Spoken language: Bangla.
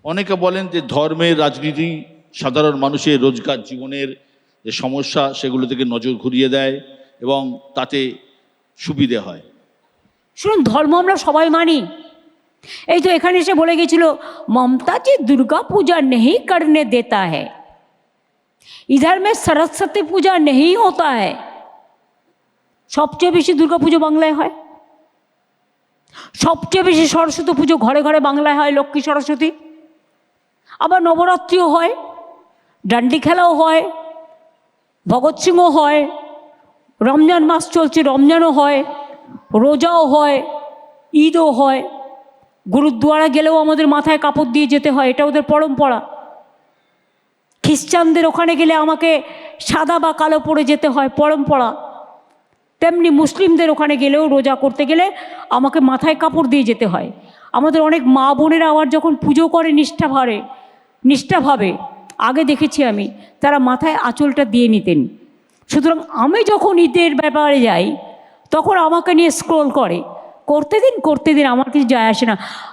অনেকে বলেন যে ধর্মের রাজনীতি সাধারণ মানুষের রোজগার জীবনের যে সমস্যা সেগুলো থেকে নজর ঘুরিয়ে দেয় এবং তাতে সুবিধে হয়। শুনুন, ধর্ম আমরা সবাই মানি। এই তো এখানে এসে বলে গেছিল, ममता जी दुर्गा पूजा नहीं करने देता है, इधर में सरस्वती पूजा नहीं होता है। সবচেয়ে বেশি দুর্গা পুজো বাংলায় হয়, সবচেয়ে বেশি সরস্বতী পুজো ঘরে ঘরে বাংলায় হয়, লক্ষ্মী সরস্বতী। আবার নবরাত্রিও হয়, ডান্ডি খেলাও হয়, ভগৎ সিংও হয়, রমজান মাস চলছে রমজানও হয়, রোজাও হয়, ঈদও হয়। গুরুদ্বারা গেলেও আমাদের মাথায় কাপড় দিয়ে যেতে হয়, এটা ওদের পরম্পরা। খ্রিস্টানদের ওখানে গেলে আমাকে সাদা বা কালো পরে যেতে হয়, পরম্পরা। তেমনি মুসলিমদের ওখানে গেলেও রোজা করতে গেলে আমাকে মাথায় কাপড় দিয়ে যেতে হয়। আমাদের অনেক মা বোনেরা আবার যখন পুজো করে নিষ্ঠাভাবে আগে দেখেছি আমি, তারা মাথায় আঁচলটা দিয়ে নিতেন। সুতরাং আমি যখন ঈদের ব্যাপারে যাই তখন আমাকে নিয়ে স্ক্রোল করতে দিন, আমার কিছু যায় আসে না।